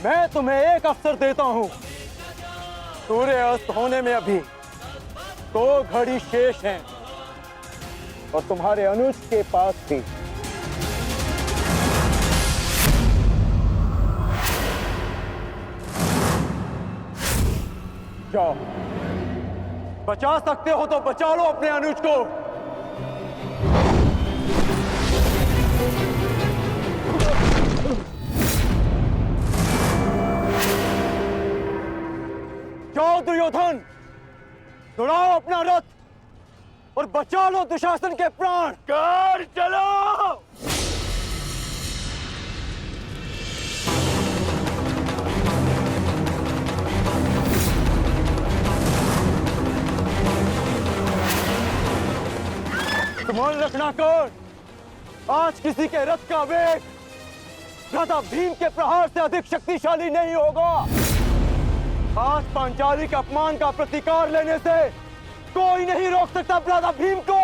मैं तुम्हें एक अवसर देता हूं। सूर्य अस्त होने में अभी 2 घड़ी शेष हैं और तुम्हारे अनुज के पास भी। जाओ, बचा सकते हो तो बचा लो अपने अनुज को। जाओ दुर्योधन, दौड़ाओ अपना रथ और बचा लो दुशासन के प्राण। कर चलो। ध्यान रखना कर, आज किसी के रथ का वेग भ्राता भीम के प्रहार से अधिक शक्तिशाली नहीं होगा। आज पांचाली के अपमान का प्रतिकार लेने से कोई नहीं रोक सकता भ्राता भीम को।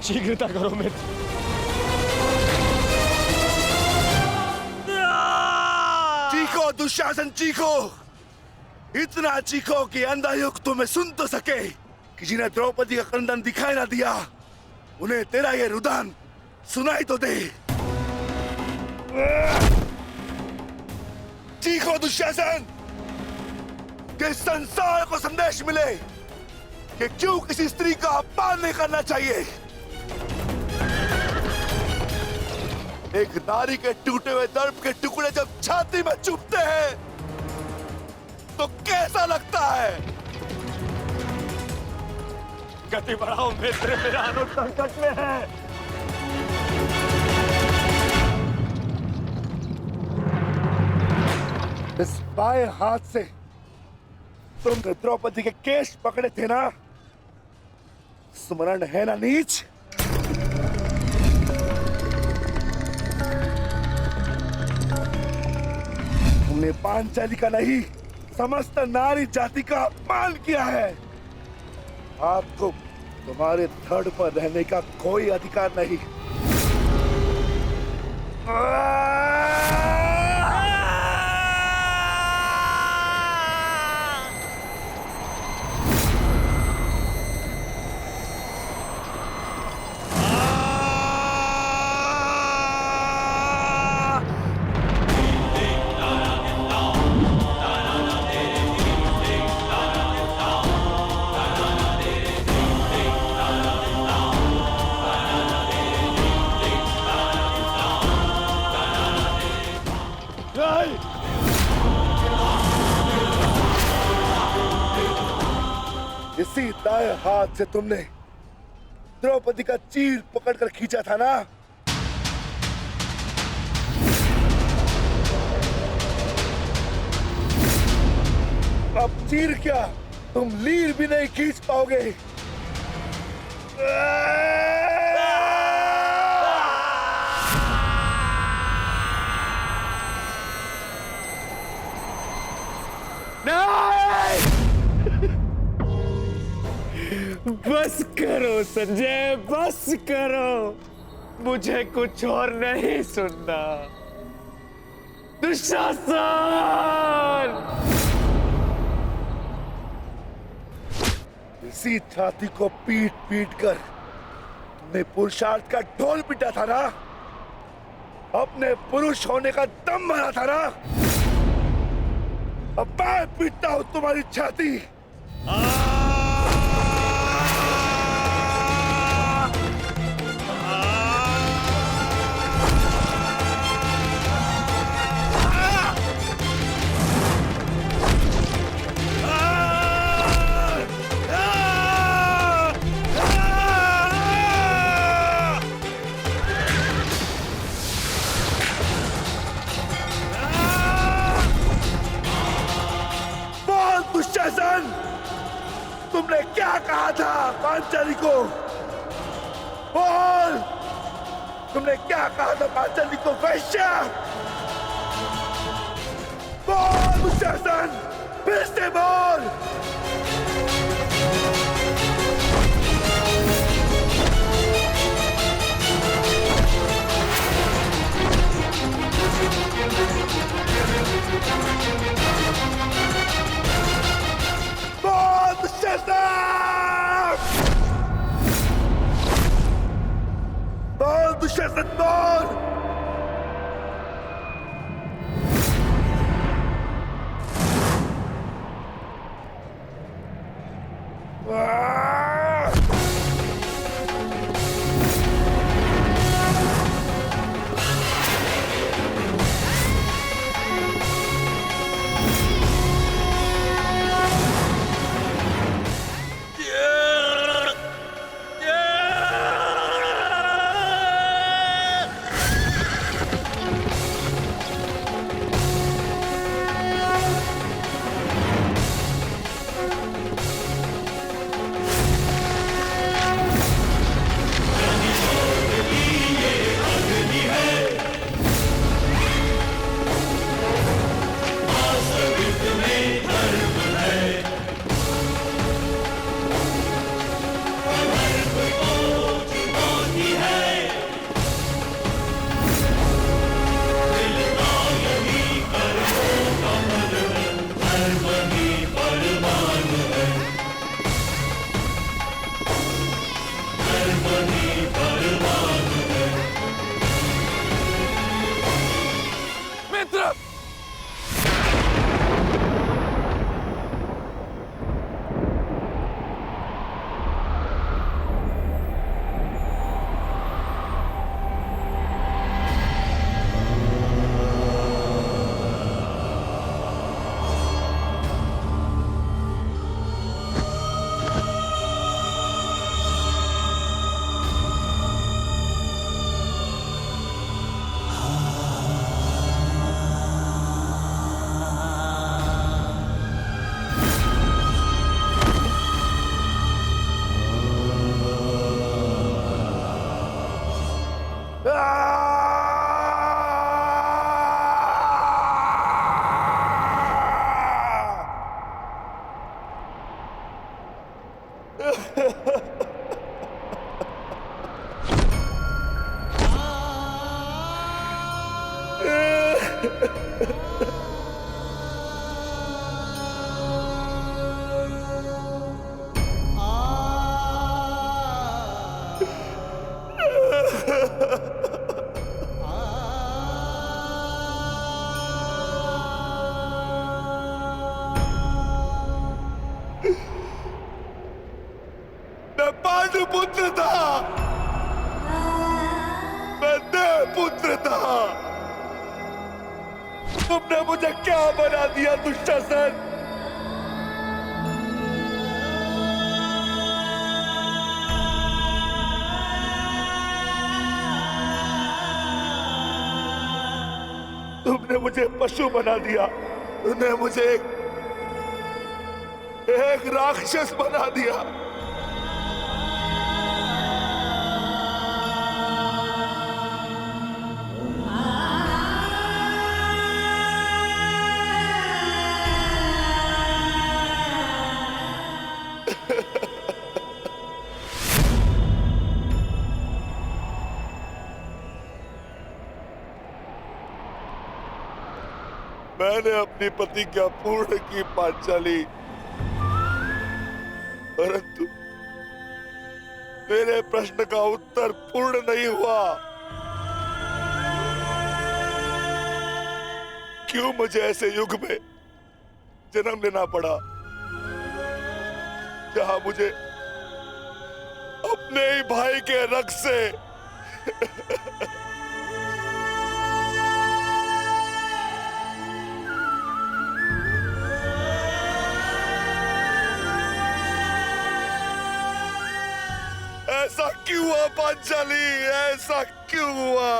शीघ्रता करो मित्र। चीखो दुशासन, चीखो। इतना चीखो कि अंधायुक्त तुम्हें सुन तो सके कि जिन्हें द्रौपदी का क्रंदन दिखाई ना दिया उन्हें तेरा ये रुदन सुनाई तो दे। चीखो दुशासन कि संसार को संदेश मिले कि क्यों किसी स्त्री का अपमान नहीं करना चाहिए। एक नारी के टूटे हुए दर्प के टुकड़े जब छाती में चुभते हैं तो कैसा लगता है? गति बढ़ाओ मित्र, मेरा अनुज संकट में है। इस बाएं हाथ से तुमने द्रौपदी के केश पकड़े थे ना? स्मरण है ना नीच? तुमने पांचाली का नहीं समस्त नारी जाति का अपमान किया है। आपको तुम्हारे धड़ पर रहने का कोई अधिकार नहीं। इसी दाएं हाथ से तुमने द्रौपदी का चीर पकड़कर खींचा था ना? अब चीर क्या, तुम लीर भी नहीं खींच पाओगे। बस करो संजय, बस करो। मुझे कुछ और नहीं सुनना। दुशासन! इसी छाती को पीट पीट कर तुमने पुरुषार्थ का ढोल पीटा था ना? अपने पुरुष होने का दम भरा था ना? अब मैं पीटता हूं तुम्हारी छाती। क्या कहा था पांचाली को? बोल, तुमने क्या कहा था पांचाली को? वैश्या, बोल दुशासन, फिर से बोल। बोल दुशासन, बोल दुशासन, बोल। मैं पांडुपुत्र था, मैं देवपुत्र था। तुमने मुझे क्या बना दिया दुशासन? तुमने मुझे पशु बना दिया, तुमने मुझे एक राक्षस बना दिया। मैंने अपनी प्रतिज्ञा पूर्ण की पांचाली, परंतु मेरे प्रश्न का उत्तर पूर्ण नहीं हुआ। क्यों मुझे ऐसे युग में जन्म लेना पड़ा जहां मुझे अपने ही भाई के रक्त से ऐसा क्यों हुआ पांचाली? ऐसा क्यों हुआ?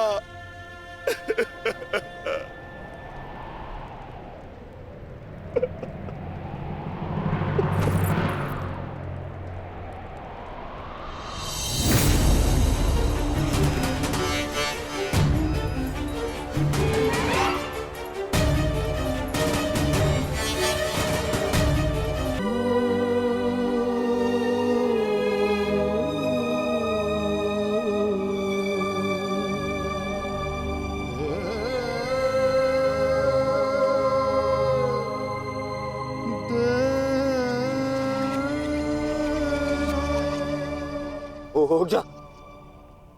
उठ जा,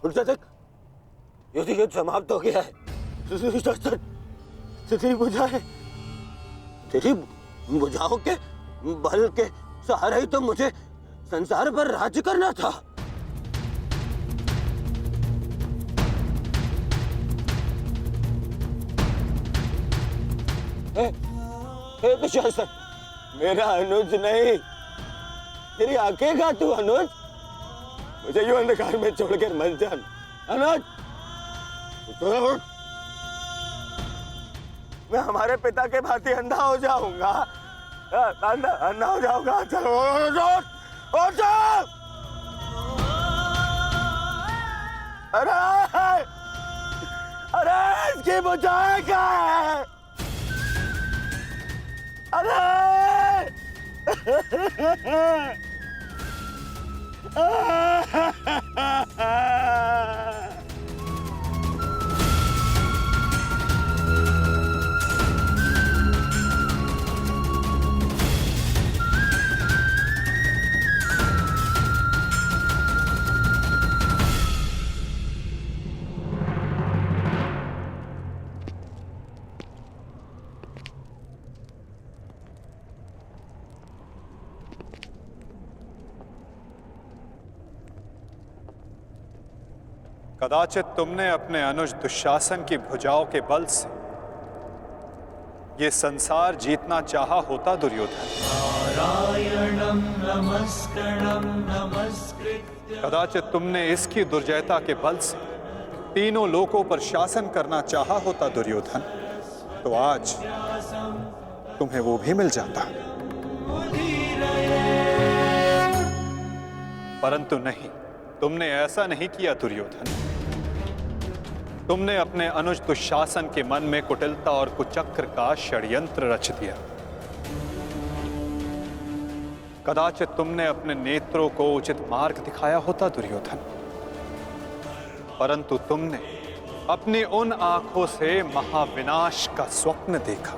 उठ जा, देख युद्ध समाप्त हो गया है। तेरी बुझाए, तेरी बुझाओ के बल के सहारे ही तो मुझे संसार पर राज्य करना था। दुशासन, मेरा अनुज नहीं, तेरी आंखें का तू अनुज, मुझे यूं अंधकार में छोड़कर मत जा अनुज। मैं हमारे पिता के भांति अंधा हो जाऊंगा, अंधा हो जाऊंगा। चलो अरे अरे इसकी बुझाए क्या है? अरे कदाचित तुमने अपने अनुज दुशासन की भुजाओं के बल से ये संसार जीतना चाहा होता दुर्योधन। कदाचित तुमने इसकी दुर्जयता के बल से तीनों लोकों पर शासन करना चाहा होता दुर्योधन, तो आज तुम्हें वो भी मिल जाता। परंतु नहीं, तुमने ऐसा नहीं किया दुर्योधन। तुमने अपने अनुज दुशासन के मन में कुटिलता और कुचक्र का षड्यंत्र रच दिया। कदाचित तुमने अपने नेत्रों को उचित मार्ग दिखाया होता दुर्योधन, परंतु तुमने अपनी उन आंखों से महाविनाश का स्वप्न देखा।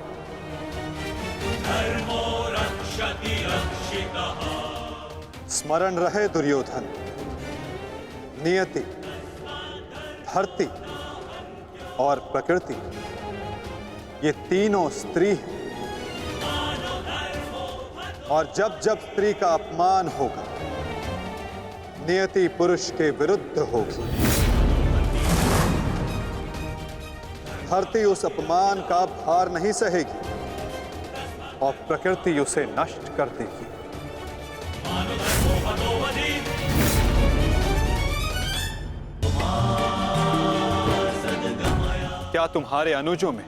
स्मरण रहे दुर्योधन, नियति, धरती और प्रकृति, ये तीनों स्त्री हैं, और जब जब स्त्री का अपमान होगा, नियति पुरुष के विरुद्ध होगी। धरती उस अपमान का भार नहीं सहेगी और प्रकृति उसे नष्ट कर देगी। क्या तुम्हारे अनुजों में,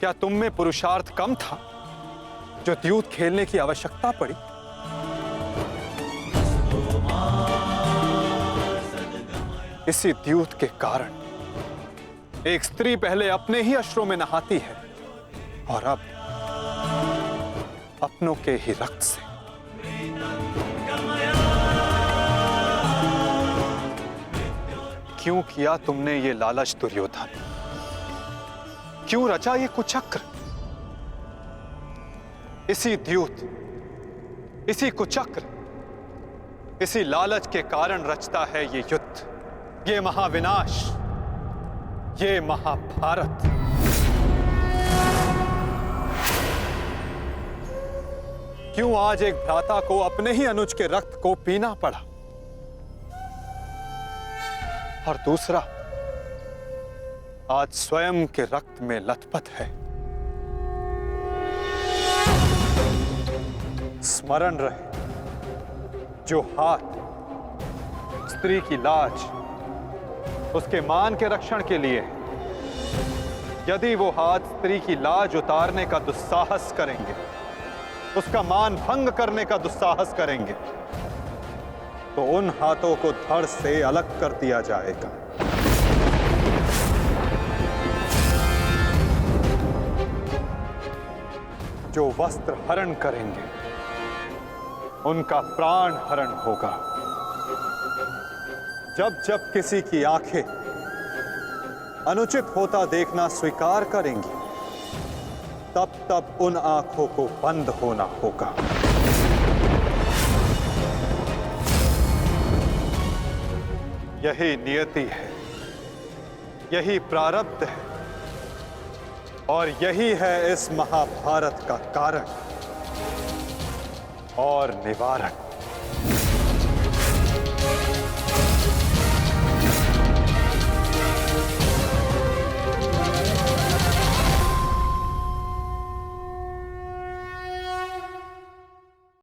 क्या तुम में पुरुषार्थ कम था जो द्यूत खेलने की आवश्यकता पड़ी? इसी द्यूत के कारण एक स्त्री पहले अपने ही अश्रों में नहाती है और अब अपनों के ही रक्त से। क्यों किया तुमने ये लालच दुर्योधन? क्यों रचा ये कुचक्र? इसी द्यूत, इसी कुचक्र, इसी लालच के कारण रचता है ये युद्ध, ये महाविनाश, ये महाभारत। क्यों आज एक भ्राता को अपने ही अनुज के रक्त को पीना पड़ा और दूसरा आज स्वयं के रक्त में लथपथ है? स्मरण रहे, जो हाथ स्त्री की लाज, उसके मान के रक्षण के लिए, यदि वो हाथ स्त्री की लाज उतारने का दुस्साहस करेंगे, उसका मान भंग करने का दुस्साहस करेंगे, तो उन हाथों को धड़ से अलग कर दिया जाएगा। जो वस्त्र हरण करेंगे, उनका प्राण हरण होगा। जब जब किसी की आंखें अनुचित होता देखना स्वीकार करेंगी, तब तब उन आंखों को बंद होना होगा। यही नियति है, यही प्रारब्ध है और यही है इस महाभारत का कारण और निवारण।